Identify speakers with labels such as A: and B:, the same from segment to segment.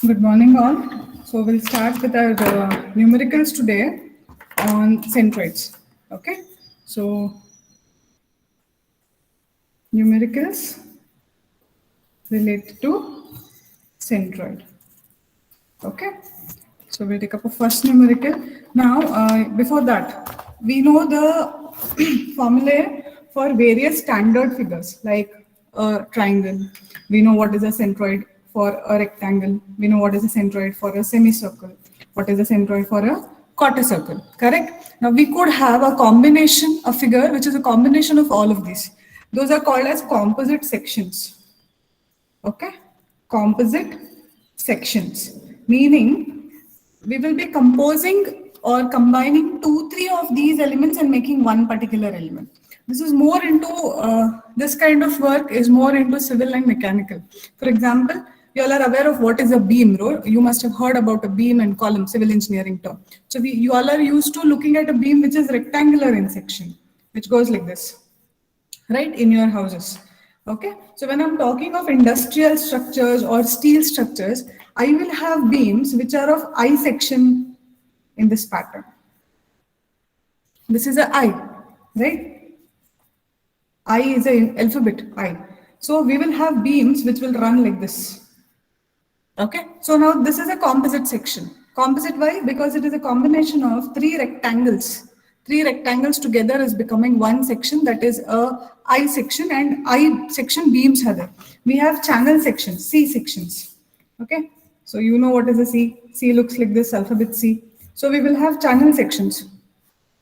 A: Good morning, all. So we'll start with our numericals today on centroids. Okay, so numericals related to centroid. Okay, so we'll take up a first numerical. Now, before that, we know the formulae for various standard figures like a triangle. We know what is a centroid for a rectangle. We know what is a centroid for a semicircle. What is a centroid for a quarter circle, correct? Now, we could have a combination, a figure which is a combination of all of these. Those are called as composite sections. Okay, composite sections, meaning we will be composing or combining 2 3 of these elements and making one particular element. This is more into this kind of work is more into civil and mechanical. For example, you all are aware of what is a beam. You must have heard about a beam and column, civil engineering term. So you all are used to looking at a beam which is rectangular in section, which goes like this, right, in your houses. Okay, so when I'm talking of industrial structures or steel structures, I will have beams which are of I section in this pattern. This is a I, right? I is an alphabet, I. So we will have beams which will run like this. Okay, so now this is a composite section. Composite why? Because it is a combination of three rectangles. Three rectangles together is becoming one section, that is a I section, and I section beams are there. We have channel sections, C sections. Okay, so you know what is a C. C looks like this, alphabet C. So we will have channel sections.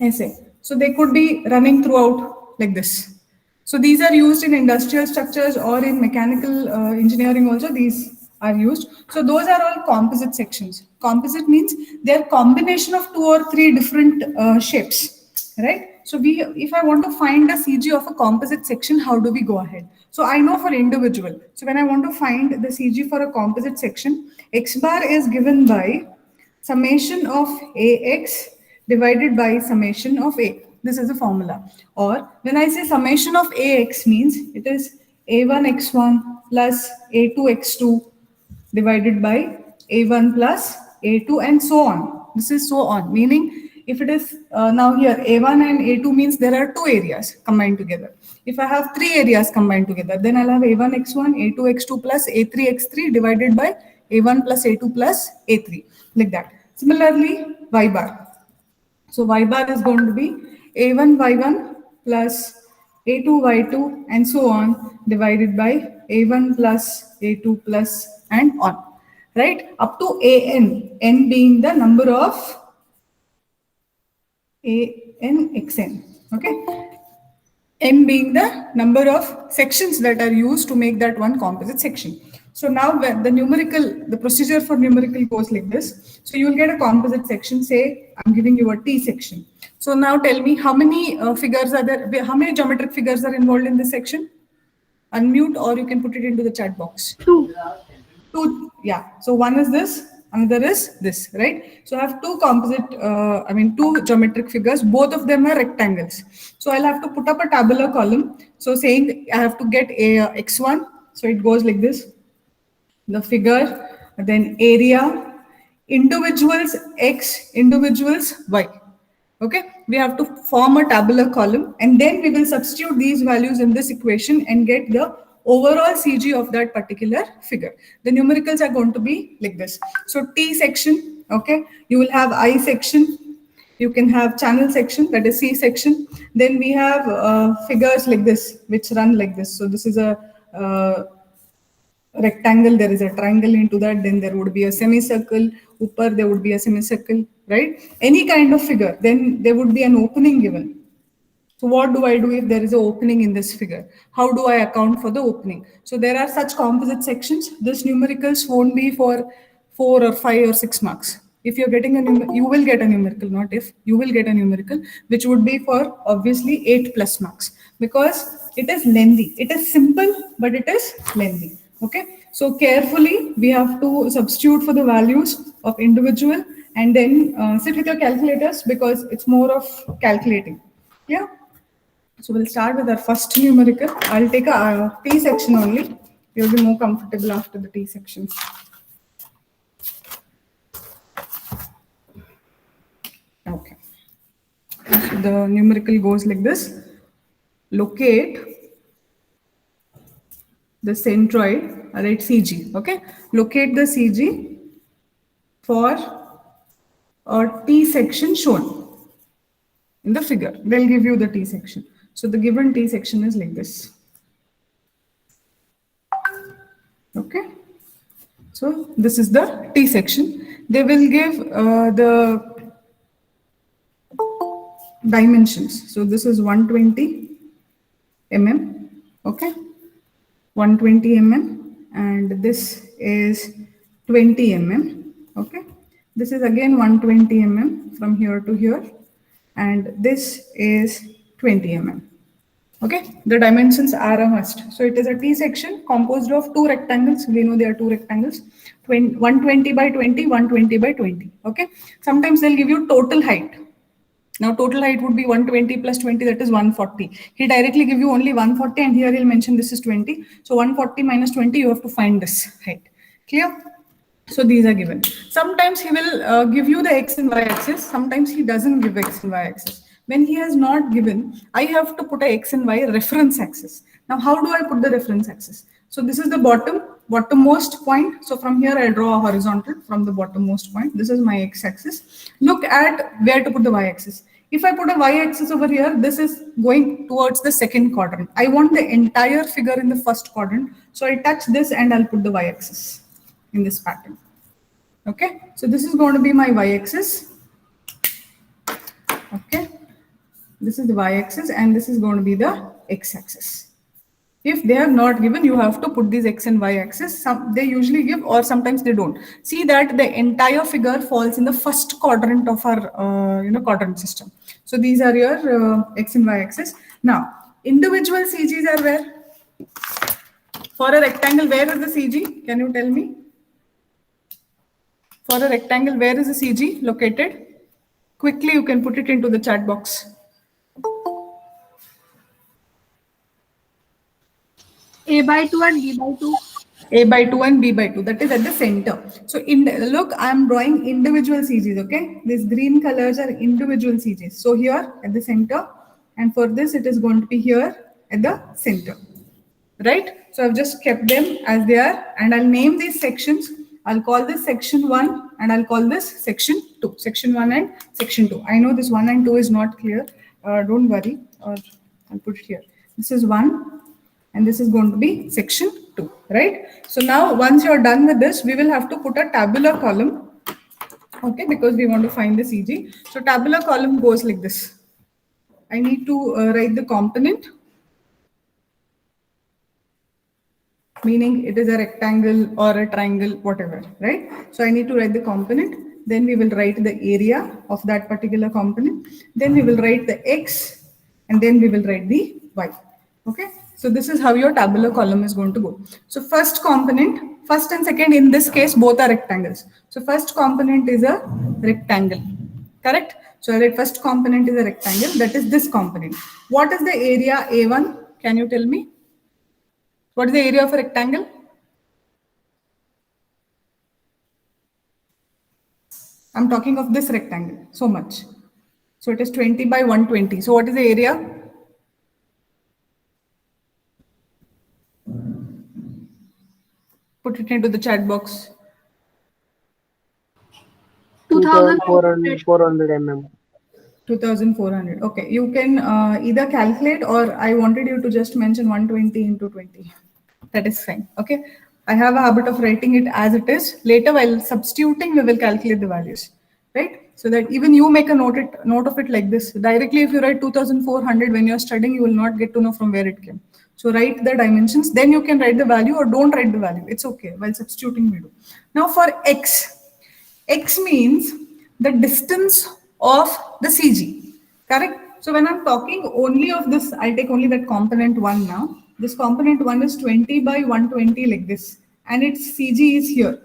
A: Essay. So they could be running throughout like this. So these are used in industrial structures or in mechanical engineering also, these are used. So those are all composite sections. Composite means they are combination of 2 or 3 different shapes, right? So if I want to find a CG of a composite section, how do we go ahead? So I know for individual. So when I want to find the CG for a composite section, X bar is given by summation of AX divided by summation of A. This is the formula. Or when I say summation of AX means it is A1x1 plus A2x2 divided by A1 plus A2 and so on. This is so on, meaning if it is now here A1 and A2 means there are 2 areas combined together. If I have 3 areas combined together, then I'll have A1x1, A2x2 plus A3x3 divided by A1 plus A2 plus A3, like that. Similarly, Y bar. So Y bar is going to be A1 Y1 plus A2 Y2 and so on divided by A1 plus A2 plus and on, right? Up to AN, N being the number of ANXN, okay? M being the number of sections that are used to make that one composite section. So now the procedure for numerical goes like this. So you will get a composite section, say I'm giving you a T section. So now tell me how many figures are there, how many geometric figures are involved in this section? Unmute or you can put it into the chat box. Two, yeah. So one is this, another is this, right? So I have two geometric figures. Both of them are rectangles. So I'll have to put up a tabular column. So saying I have to get a x1. So it goes like this. The figure, then area, individuals x, individuals y. Okay, we have to form a tabular column and then we will substitute these values in this equation and get the overall CG of that particular figure. The numericals are going to be like this. So T section, okay, you will have I section, you can have channel section, that is C section. Then we have figures like this, which run like this. So this is a rectangle, there is a triangle into that, then there would be a semicircle, upper there would be a semicircle, right? Any kind of figure, then there would be an opening given. So what do I do if there is an opening in this figure? How do I account for the opening? So there are such composite sections. This numericals won't be for 4 or 5 or 6 marks. If you're getting you will get a numerical, not if, you will get a numerical, which would be for obviously 8 plus marks because it is lengthy. It is simple, but it is lengthy. Okay, so carefully we have to substitute for the values of individual and then sit with your calculators because it's more of calculating. Yeah. So we'll start with our first numerical. I'll take a T section only. You'll be more comfortable after the T section. the numerical goes like this. Locate the centroid, right, CG, okay? Locate the CG for a T section shown in the figure. They'll give you the T section. So the given T section is like this. Okay. So this is the T section. They will give the dimensions. So this is 120 mm. Okay. 120 mm, and this is 20 mm. Okay. This is again 120 mm from here to here, and this is 20 mm. Okay, the dimensions are a must. So it is a T section composed of two rectangles. We know there are two rectangles, 120 by 20, 120 by 20. Okay, sometimes they'll give you total height. Now total height would be 120 plus 20, that is 140. He directly give you only 140, and here he'll mention this is 20. So 140 minus 20, you have to find this height. Clear? So these are given. Sometimes he will give you the x and y axis. Sometimes he doesn't give x and y axis. When he has not given, I have to put a x and y reference axis. Now, how do I put the reference axis? So this is the bottommost point. So from here, I'll draw a horizontal from the bottommost point. This is my x-axis. Look at where to put the y-axis. If I put a y-axis over here, this is going towards the second quadrant. I want the entire figure in the first quadrant. So I touch this and I'll put the y-axis in this pattern. Okay, so this is going to be my y-axis. Okay, this is the y-axis and this is going to be the x-axis. If they have not given, you have to put these x and y axis. They usually give, or sometimes they don't. See that the entire figure falls in the first quadrant of our quadrant system. So these are your x and y axis. Now individual CGs are where? For a rectangle, where is the CG? Can you tell me? For a rectangle, where is the CG located? Quickly, you can put it into the chat box.
B: A by 2 and B by 2.
A: A by 2 and B by 2, that is at the center. So look, I am drawing individual CGs, okay? These green colors are individual CGs. So here at the center, and for this it is going to be here at the center, right? So I've just kept them as they are, and I'll name these sections. I'll call this section 1 and I'll call this section 2. Section 1 and section 2. I know this 1 and 2 is not clear. Don't worry, or I'll put it here. This is 1 and this is going to be section 2, right? So now once you're done with this, we will have to put a tabular column, okay, because we want to find the CG. So tabular column goes like this. I need to write the component, meaning it is a rectangle or a triangle, whatever, right? So I need to write the component, then we will write the area of that particular component, then we will write the x, and then we will write the y, okay? So this is how your tabular column is going to go. So first component, first and second, in this case, both are rectangles. So first component is a rectangle, correct? So the first component is a rectangle, that is this component. What is the area A1? Can you tell me? What is the area of a rectangle? I'm talking of this rectangle, so much. So it is 20 by 120. So what is the area? Put it into the chat box.
B: 2400
C: mm.
A: 2400. Okay, you can either calculate, or I wanted you to just mention 120 into 20. That is fine. Okay, I have a habit of writing it as it is. Later, while substituting, we will calculate the values, right? So that even you make a note of it like this. Directly, if you write 2400 when you're studying, you will not get to know from where it came. So write the dimensions, then you can write the value, or don't write the value. It's okay. While substituting, we do. Now for x, x means the distance of the CG, correct? So when I'm talking only of this, I'll take only that component 1 now. This component 1 is 20 by 120 like this, and its CG is here,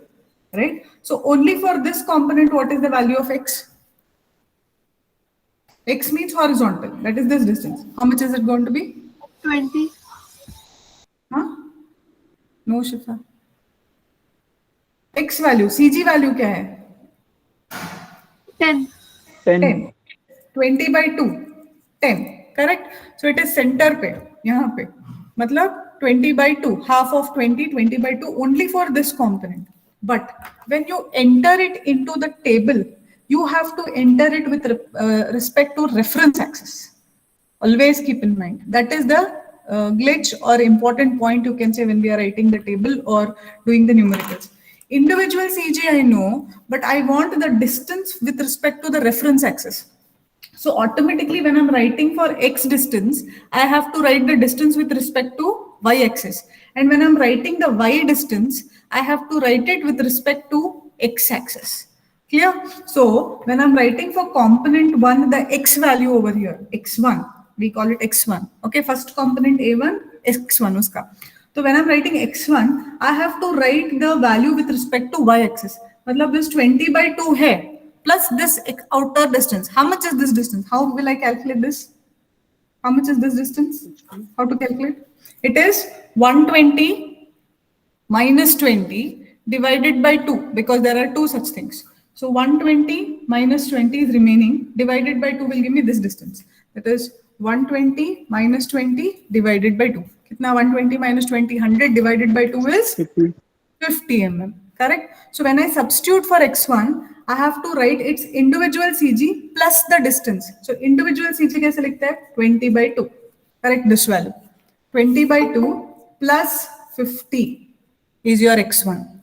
A: right? So only for this component, what is the value of x? X means horizontal, that is this distance. How much is it going to be?
B: 20.
A: Huh? No, Shifa. X value, CG value क्या है?
B: 10.
A: 10. 20 by 2. 10, correct? So it is center पे, यहाँ पे, मतलब 20 by 2, half of 20, 20 by 2 only for this component. But when you enter it into the table, you have to enter it with respect to reference axis. Always keep in mind. That is the glitch or important point you can say when we are writing the table or doing the numericals. Individual CG I know, but I want the distance with respect to the reference axis. So automatically when I'm writing for X distance, I have to write the distance with respect to Y axis. And when I'm writing the Y distance, I have to write it with respect to X axis. Clear? So when I'm writing for component 1, the X value over here, X1, we call it X1. Okay, first component A1, X1 uska. So when I'm writing X1, I have to write the value with respect to Y axis. Matlab this 20 by 2 hai, plus this outer distance. How much is this distance? How will I calculate this? How much is this distance? How to calculate? It is 120 minus 20 divided by 2, because there are two such things. So 120 minus 20 is remaining, divided by 2 will give me this distance. That is 120 minus 20 divided by 2. Kitna 120 minus 20, 100 divided by 2 is 50 mm, correct? So when I substitute for X1, I have to write its individual CG plus the distance. So individual CG kaise likhte hai? 20 by 2, correct? This value. 20 by 2 plus 50 is your X1.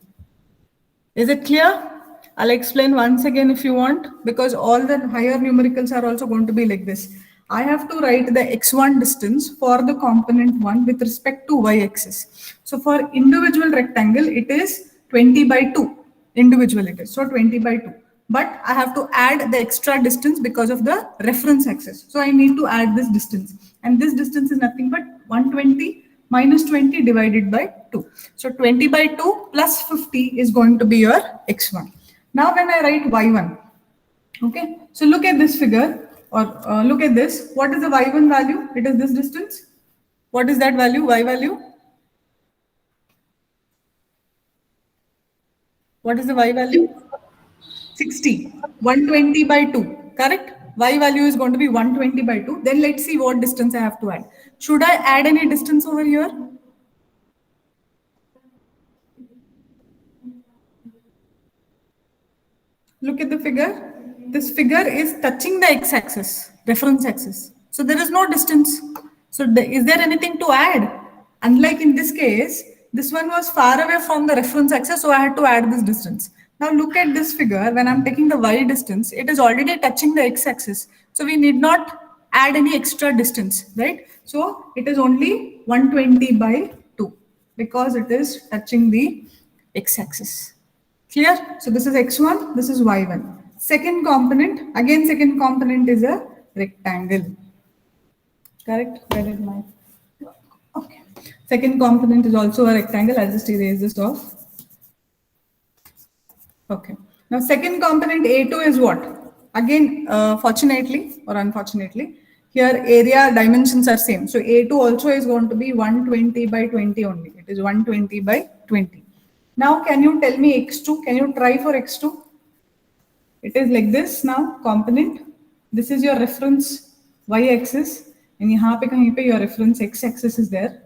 A: Is it clear? I'll explain once again if you want, because all the higher numericals are also going to be like this. I have to write the X1 distance for the component 1 with respect to Y axis. So for individual rectangle, it is 20 by 2. Individual it is. So 20 by 2. But I have to add the extra distance because of the reference axis. So I need to add this distance. And this distance is nothing but 120 minus 20 divided by 2. So 20 by 2 plus 50 is going to be your X1. Now when I write Y1, okay, so look at this figure or look at this. What is the Y1 value? It is this distance. What is that value? Y value? What is the Y value? 60. 120 by 2, correct? Y value is going to be 120 by 2. Then let's see what distance I have to add. Should I add any distance over here? Look at the figure. This figure is touching the x-axis, reference axis. So there is no distance. So is there anything to add? Unlike in this case, this one was far away from the reference axis, so I had to add this distance. Now look at this figure. When I'm taking the y distance, it is already touching the x-axis. So we need not add any extra distance, right? So it is only 120 by 2 because it is touching the x-axis. Clear? So this is x1, this is y1. Second component, again second component is a rectangle. Correct? Where is my... Okay. Second component is also a rectangle. I'll just erase this off. Okay. Now second component A2 is what? Again, fortunately or unfortunately, here area dimensions are same. So A2 also is going to be 120 by 20 only. It is 120 by 20. Now can you tell me x2? Can you try for x2? It is like this now, component. This is your reference y-axis. And here kahin pe your reference x-axis is there.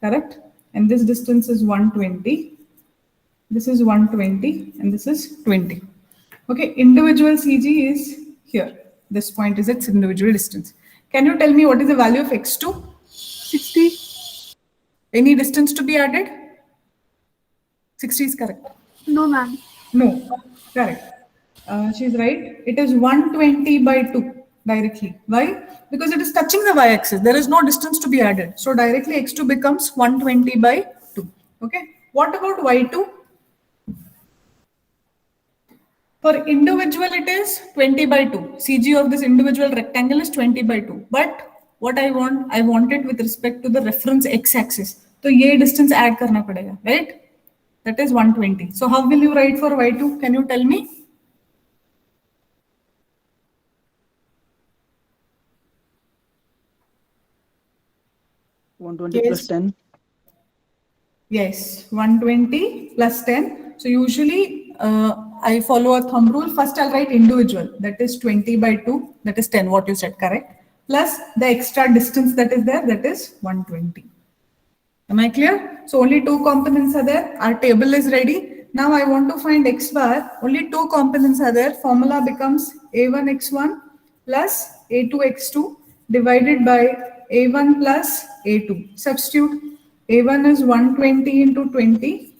A: Correct? And this distance is 120. This is 120 and this is 20. Okay, individual CG is here. This point is its individual distance. Can you tell me what is the value of x2?
B: 60.
A: Any distance to be added? 60 is correct.
B: No, ma'am.
A: No, correct. She's right. It is 120 by 2 directly. Why? Because it is touching the y-axis. There is no distance to be added. So directly x2 becomes 120 by 2. Okay. What about y2? For individual, it is 20 by 2. CG of this individual rectangle is 20 by 2. But what I want it with respect to the reference x-axis. So ye distance add karna padega, right? That is 120. So how will you write for y2? Can you tell me?
C: Yes. Plus 10.
A: Yes, 120 plus 10. So usually I follow a thumb rule. First I'll write individual. That is 20 by 2. That is 10, what you said, correct? plus the extra distance that is there, that is 120. Am I clear? So only two components are there. Our table is ready. Now I want to find x bar. Only two components are there. Formula becomes a1x1 plus a2x2 divided by a1 plus a2. Substitute. a1 is 120 into 20.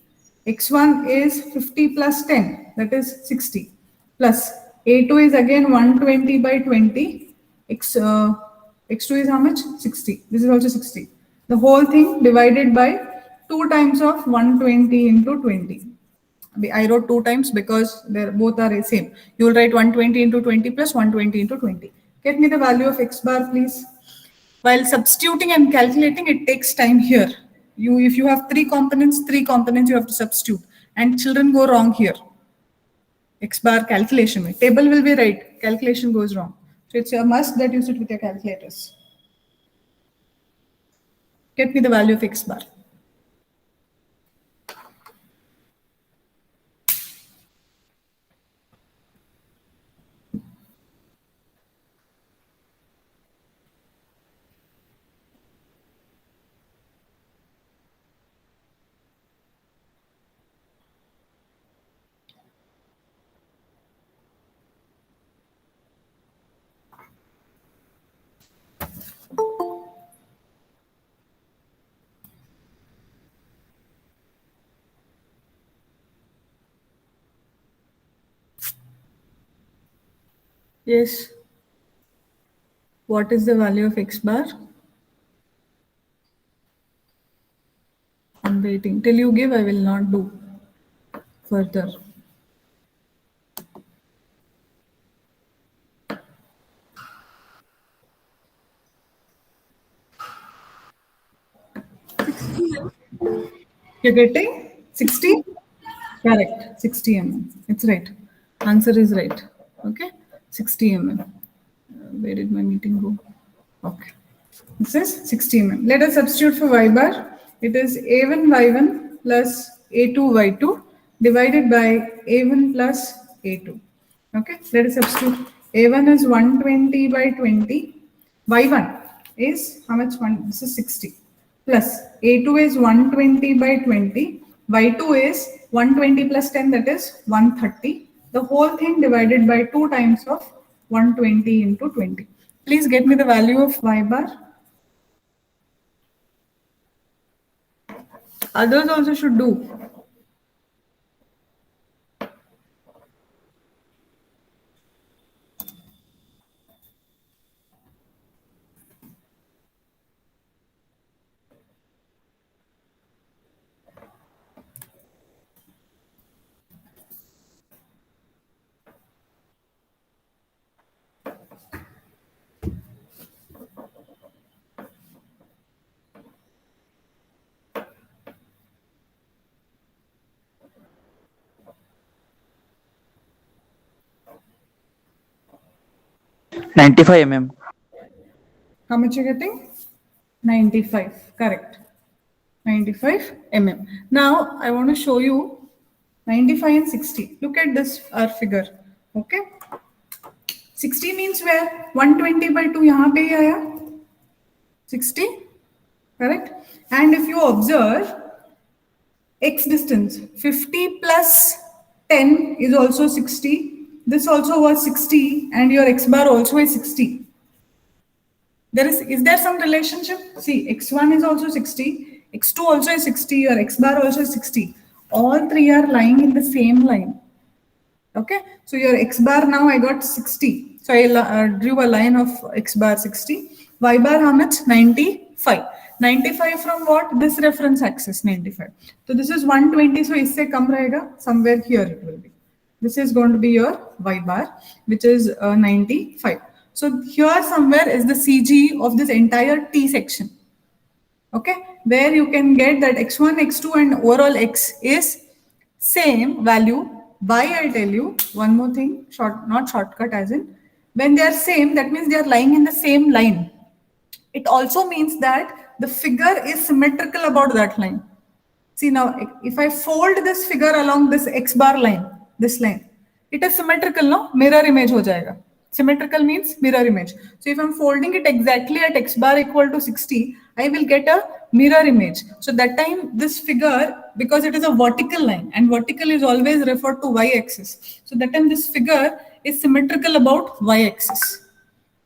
A: x1 is 50 plus 10, that is 60. Plus a2 is again 120 by 20. X2 is how much? 60. This is also 60. The whole thing divided by 2 times of 120 into 20. I wrote 2 times because they both are the same. You will write 120 into 20 plus 120 into 20. Get me the value of x bar, please. While substituting and calculating, it takes time here. If you have three components you have to substitute. And children go wrong here. X bar calculation. Table will be right. Calculation goes wrong. So it's a must that you sit with your calculators. Get me the value of x bar. Yes. What is the value of x bar? I'm waiting. Till you give, I will not do further. You're getting 60? Correct. 60 mm. It's right. Answer is right. Okay. 60 mm. Where did my meeting go? Okay. This is 60 mm. Let us substitute for y bar. It is a1 y1 plus a2 y2 divided by a1 plus a2. Okay. Let us substitute. a1 is 120 by 20. y1 is how much? This is 60. Plus a2 is 120 by 20. y2 is 120 plus 10, that is 130. The whole thing divided by 2 times of 120 into 20. Please get me the value of y bar. Others also should do.
C: $95 mm.
A: How much you're getting? 95. Correct. 95 mm. Now I want to show you 95 and 60. Look at this our figure. Okay. 60 means where? 120 by 2 यहाँ पे ही आया. 60. Correct. And if you observe x distance, 50 plus 10 is also 60. This also was 60 and your x bar also is 60. Is there some relationship? See, x1 is also 60, x2 also is 60, your x bar also is 60. All three are lying in the same line. Okay, so your x bar now I got 60. So I drew a line of x bar 60. Y bar how much? 95. 95 from what? This reference axis 95. So this is 120. So isse kam rahega. Somewhere here it will be. This is going to be your y bar, which is 95. So here somewhere is the CG of this entire T section. Okay, where you can get that x1, x2 and overall x is same value. Why? I'll tell you one more thing, not shortcut as in, when they are same, that means they are lying in the same line. It also means that the figure is symmetrical about that line. See now, if I fold this figure along this x bar line, this line, it is symmetrical, no? Mirror image ho jayega. Symmetrical means mirror image. So if I'm folding it exactly at x bar equal to 60, I will get a mirror image. So that time this figure, because it is a vertical line and vertical is always referred to y-axis. So that time this figure is symmetrical about y-axis.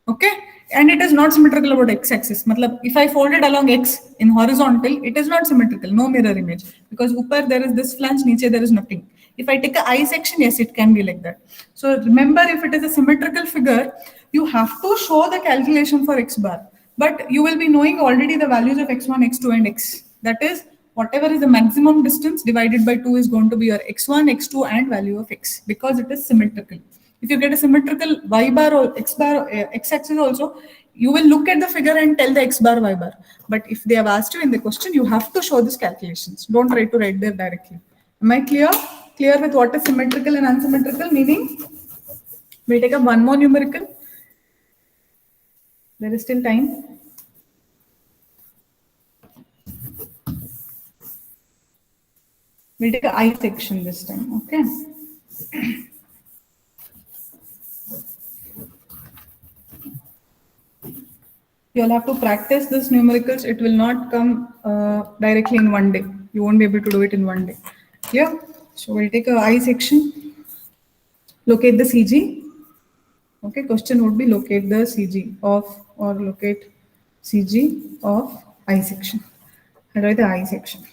A: Okay, and it is not symmetrical about x-axis. Matlab, if I fold it along x in horizontal, it is not symmetrical, no mirror image, because upper there is this flange, niche there is nothing. If I take a I section, yes, it can be like that. So remember, if it is a symmetrical figure, you have to show the calculation for x bar, but you will be knowing already the values of x1, x2, and x. That is, whatever is the maximum distance divided by 2 is going to be your x1, x2, and value of x, because it is symmetrical. If you get a symmetrical y bar or x bar, x axis also, you will look at the figure and tell the x bar, y bar. But if they have asked you in the question, you have to show these calculations. Don't try to write there directly. Am I clear? Clear with what is symmetrical and unsymmetrical? Meaning, we'll take up one more numerical. There is still time. We'll take a I section this time, okay? You'll have to practice this numericals. It will not come directly in one day. You won't be able to do it in one day. Yeah. So we'll take a I section. Locate the CG. Okay. Question would be locate the CG of, or locate CG of I section. I'll write the I section.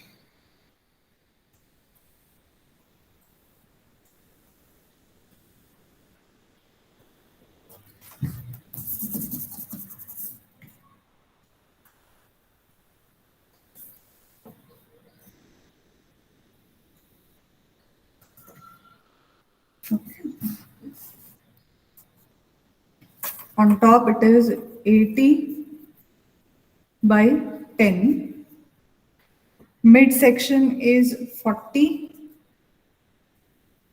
A: Okay. On top it is 80 by 10. Mid section is 40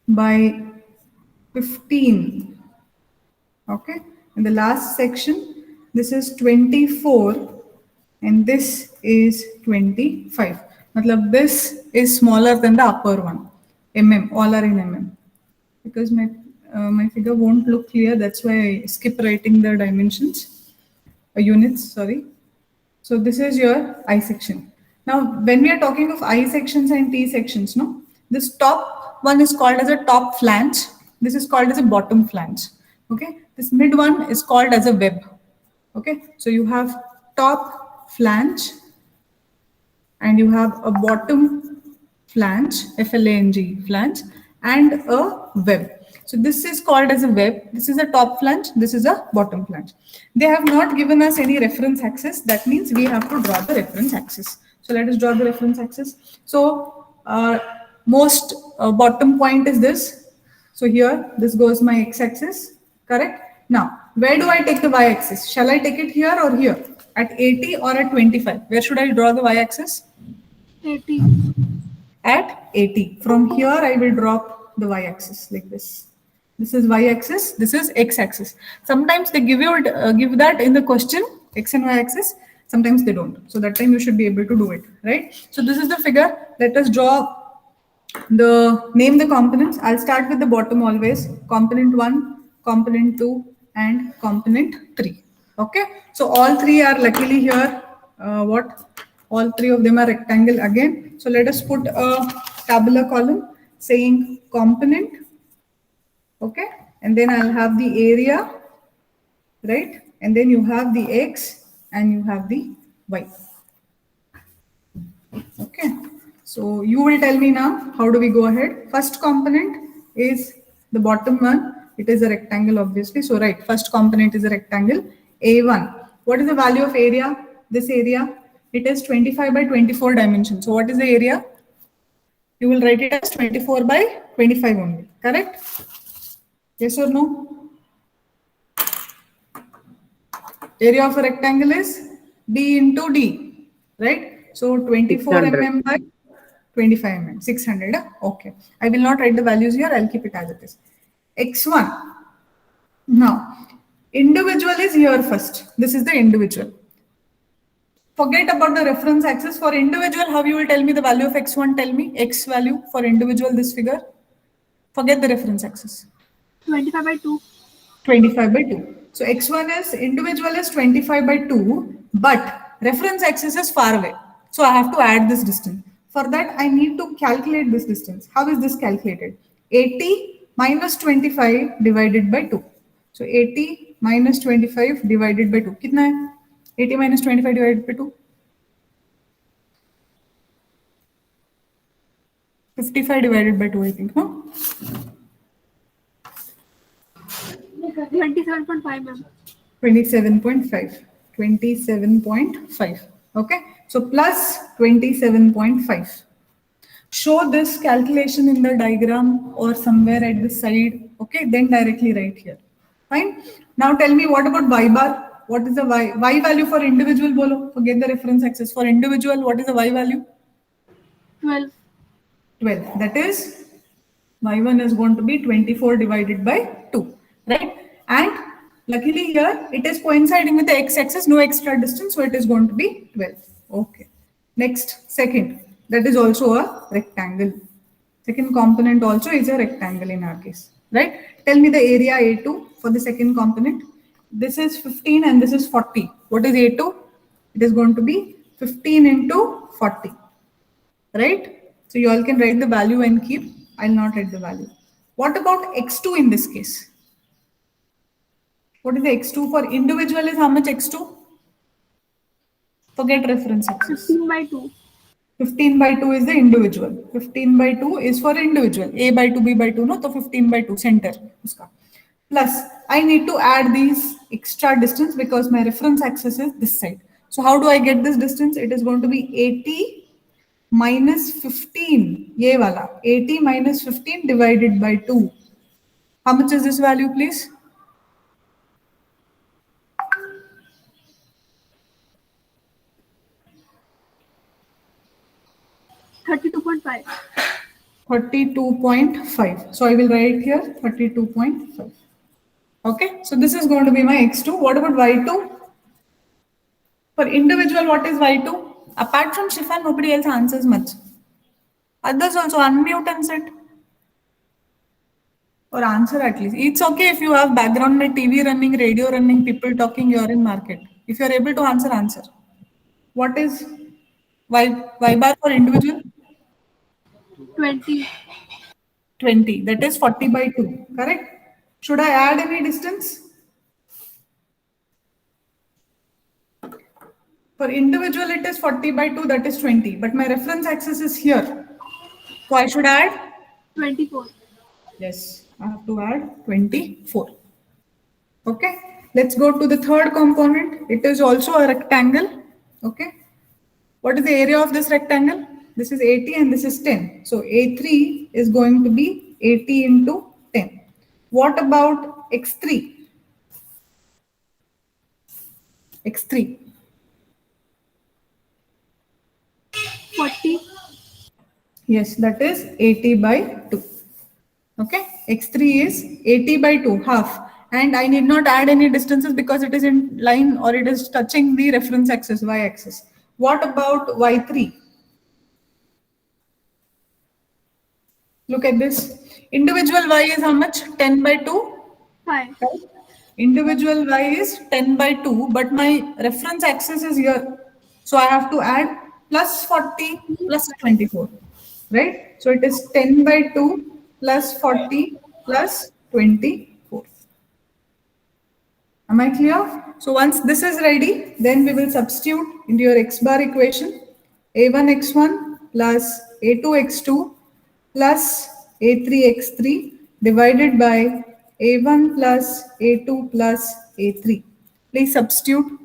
A: by 15. Okay. And the last section, this is 24 and this is 25. Matlab this is smaller than the upper one. Mm, all are in mm. Because my figure won't look clear, that's why I skip writing the dimensions, units, sorry. So this is your I section. Now, when we are talking of I sections and T sections, no, this top one is called as a top flange. This is called as a bottom flange. Okay, this mid one is called as a web. Okay, so you have top flange and you have a bottom flange, flange, flange, and a web. So this is called as a web. This is a top flange. This is a bottom flange. They have not given us any reference axis. That means we have to draw the reference axis. So let us draw the reference axis. So most bottom point is this. So here, this goes my x-axis, correct? Now, where do I take the y-axis? Shall I take it here or here? At 80 or at 25? Where should I draw the y-axis?
B: 80.
A: At 80. From here, I will drop the y-axis like this. This is y-axis, this is x-axis. Sometimes they give you give that in the question, x and y-axis. Sometimes they don't. So that time you should be able to do it, right? So this is the figure. Let us draw name the components. I'll start with the bottom always. Component 1, component 2, and component 3. Okay. So all three are luckily here. All three of them are rectangle again. So let us put a tabular column saying component. Okay. And then I'll have the area, right? And then you have the x and you have the y. Okay. So you will tell me now, how do we go ahead? First component is the bottom one. It is a rectangle, obviously. So right, first component is a rectangle, A1. What is the value of area? This area, it is 25 by 24 dimension. So what is the area? You will write it as 24 by 25 only, correct? Yes or no? Area of a rectangle is D into D, right? So 24 mm by 25 mm, 600. Okay. I will not write the values here. I'll keep it as it is. X1. Now, individual is here first. This is the individual. Forget about the reference axis. For individual, how you will tell me the value of X1? Tell me X value for individual, this figure. Forget the reference axis.
B: 25 by 2.
A: 25 by 2. So x1 is individual is 25 by 2, but reference axis is far away. So I have to add this distance. For that, I need to calculate this distance. How is this calculated? 80 minus 25 divided by 2. So 80 minus 25 divided by 2. कितना है? 80 minus 25 divided by 2. 55 divided by 2, I think, no?
B: 27.5, ma'am.
A: 27.5. 27.5. Okay. So plus 27.5. Show this calculation in the diagram or somewhere at the side. Okay. Then directly write here. Fine. Now tell me what about y bar? What is the y value for individual? Bolo. Forget the reference axis. For individual, what is the y value?
B: 12.
A: 12. That is y1 is going to be 24 divided by 2, right? And luckily here it is coinciding with the x-axis, no extra distance, so it is going to be 12. Okay. Next, second, that is also a rectangle. Second component also is a rectangle in our case, right? Tell me the area A2 for the second component. This is 15 and this is 40. What is A2? It is going to be 15 into 40, right? So you all can write the value and keep. I'll not write the value. What about x2 in this case? What is the x2 for individual is how much x2? Forget reference axis.
B: 15 by 2.
A: 15 by 2 is the individual. 15 by 2 is for individual. A by 2, B by 2, no? So 15 by 2, center. Uska. Plus, I need to add these extra distance because my reference axis is this side. So how do I get this distance? It is going to be 80 minus 15, ye wala, 80 minus 15 divided by 2. How much is this value, please?
B: $32.5.
A: 32.5. So I will write here 32.5. Okay, so this is going to be my x2. What about y2? For individual, what is y2? Apart from Shifan, nobody else answers much. Others also unmute and sit. Or answer at least. It's okay if you have background like TV running, radio running, people talking, you're in market. If you're able to answer, answer. What is y bar for individual?
B: 20.
A: 20. That is 40 by 2. Correct? Should I add any distance? For individual, it is 40 by 2, that is 20. But my reference axis is here. So I should add?
B: 24.
A: Yes, I have to add 24. Okay, let's go to the third component. It is also a rectangle. Okay, what is the area of this rectangle? This is 80 and this is 10. So A3 is going to be 80 into 10. What about X3? X3.
B: 40.
A: Yes, that is 80 by 2. Okay, x3 is 80 by 2, half. And I need not add any distances because it is in line or it is touching the reference axis, y-axis. What about y3? Look at this. Individual y is how much? 10 by 2?
B: 5.
A: Right? Individual y is 10 by 2, but my reference axis is here. So I have to add plus 40 plus 24, right? So it is 10 by 2 plus 40 plus 24. Am I clear? So once this is ready, then we will substitute into your x bar equation. A1 x1 plus A2 x2 plus A3 x3 divided by A1 plus A2 plus A3. Please substitute.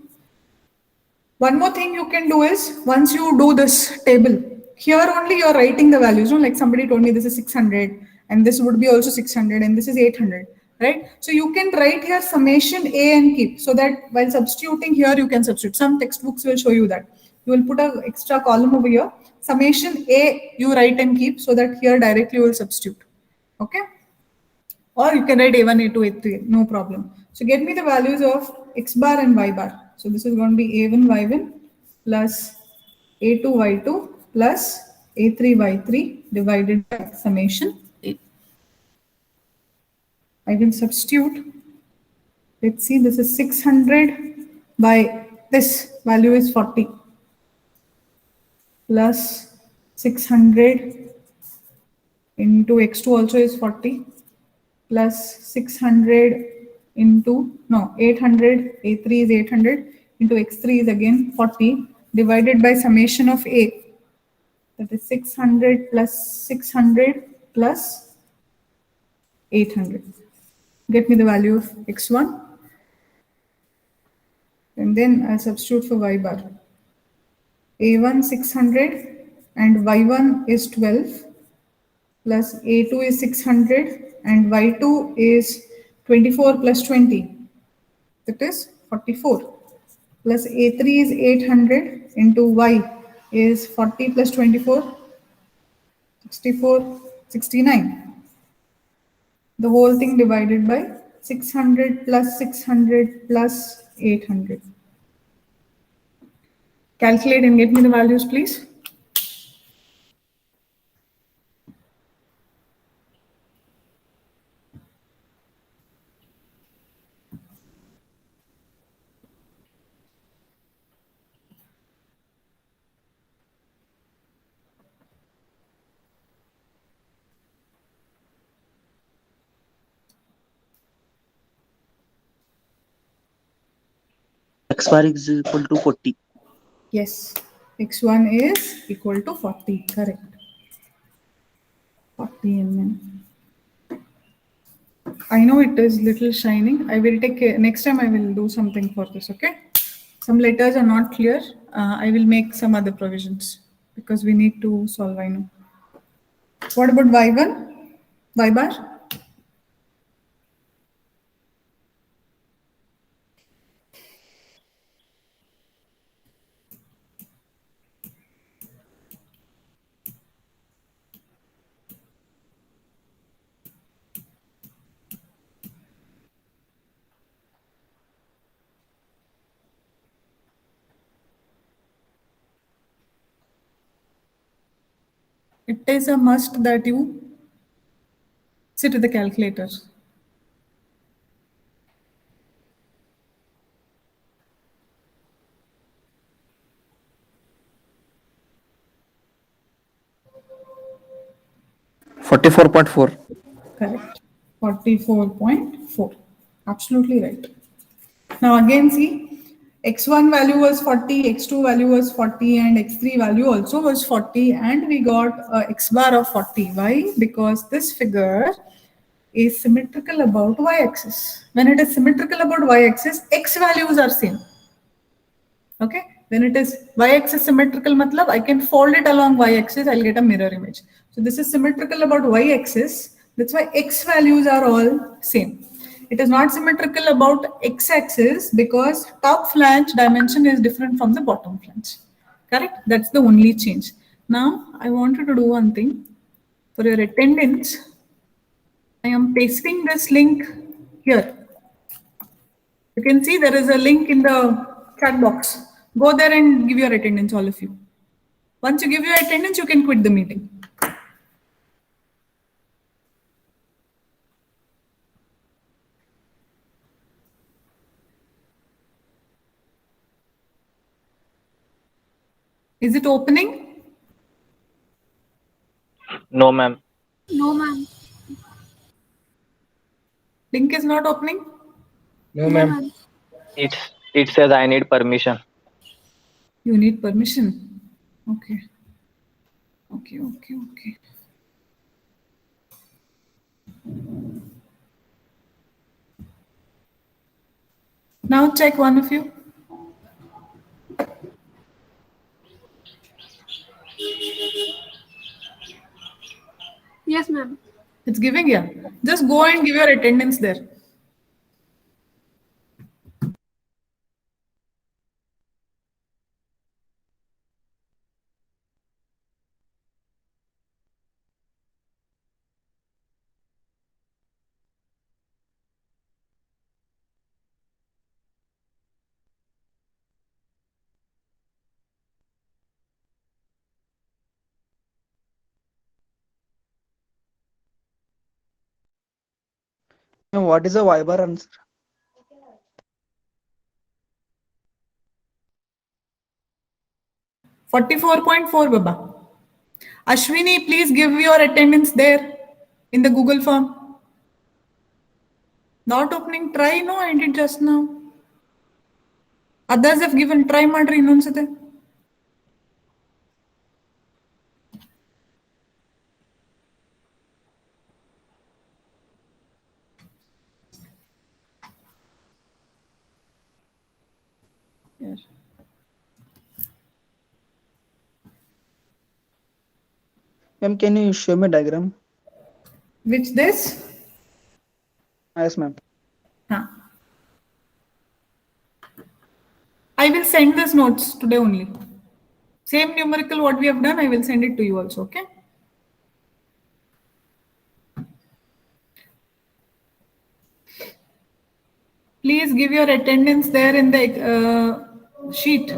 A: One more thing you can do is, once you do this table, here only you're writing the values. No? Like somebody told me this is 600 and this would be also 600 and this is 800, right? So you can write here summation A and keep, so that while substituting here, you can substitute. Some textbooks will show you that. You will put an extra column over here. Summation A you write and keep, so that here directly you will substitute. Okay? Or you can write A1, A2, A3, no problem. So get me the values of x bar and y bar. So this is going to be A1, Y1 plus A2, Y2 plus A3, Y3 divided by summation A. I will substitute Let's see, this is 600 by this value is 40 plus 600 into x2 also is 40 plus 600 into, no, 800, a3 is 800 into x3 is again 40 divided by summation of a, that is 600 plus 600 plus 800. Get me the value of x1 and then I'll substitute for y bar. A1 600 and y1 is 12 plus a2 is 600 and y2 is 24 plus 20, that is 44 plus a3 is 800 into y is 40 plus 24, 64, 69. The whole thing divided by 600 plus 600 plus 800. Calculate and get me the values, please.
C: X bar is equal to 40.
A: Yes, x1 is equal to 40, correct. 40 mm. I know it is little shining. I will take care. Next time I will do something for this, okay? Some letters are not clear. I will make some other provisions because we need to solve, I know. What about y1? Y bar? It is a must that you sit with the calculator.
C: Forty-four point four.
A: Correct. 44.4. Absolutely right. Now again see, x1 value was 40, x2 value was 40 and x3 value also was 40 and we got a x bar of 40. Why? Because this figure is symmetrical about y-axis. When it is symmetrical about y-axis, x values are same. Okay, when it is y-axis symmetrical matlab I can fold it along y-axis, I'll get a mirror image. So this is symmetrical about y-axis, that's why x values are all same. It is not symmetrical about x-axis because top flange dimension is different from the bottom flange. Correct? That's the only change. Now I want you to do one thing. For your attendance, I am pasting this link here. You can see there is a link in the chat box. Go there and give your attendance, all of you. Once you give your attendance, you can quit the meeting. Is it opening?
D: No, ma'am.
B: No, ma'am.
A: Link is not opening?
E: No,
B: No,
E: ma'am.
B: ma'am.
D: It says I need permission.
A: You need permission. Okay. Okay. Now check one of you.
B: Yes, ma'am.
A: It's giving here. Just go and give your attendance there.
C: What is the Y bar answer?
A: 44.4, Baba. Ashwini, please give your attendance there in the Google form. Not opening, try, no, I did just now. Others have given, try ಮಾಡ್ರಿ ಇನ್ನೊಂದ್ಸತೆ. Yes.
C: Ma'am, can you show me diagram?
A: Which this?
C: Yes, ma'am.
A: Huh. I will send this notes today only. Same numerical what we have done, I will send it to you also, okay? Please give your attendance there in the sheet.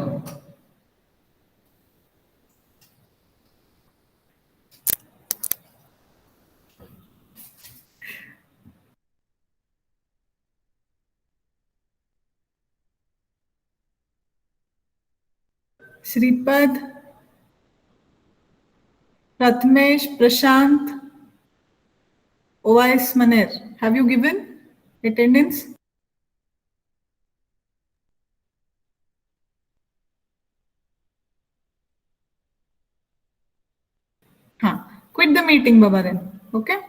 A: Shripad, Prathmesh, Prashant, OIS Maner. Have you given attendance? Quit the meeting, Baba then. Okay?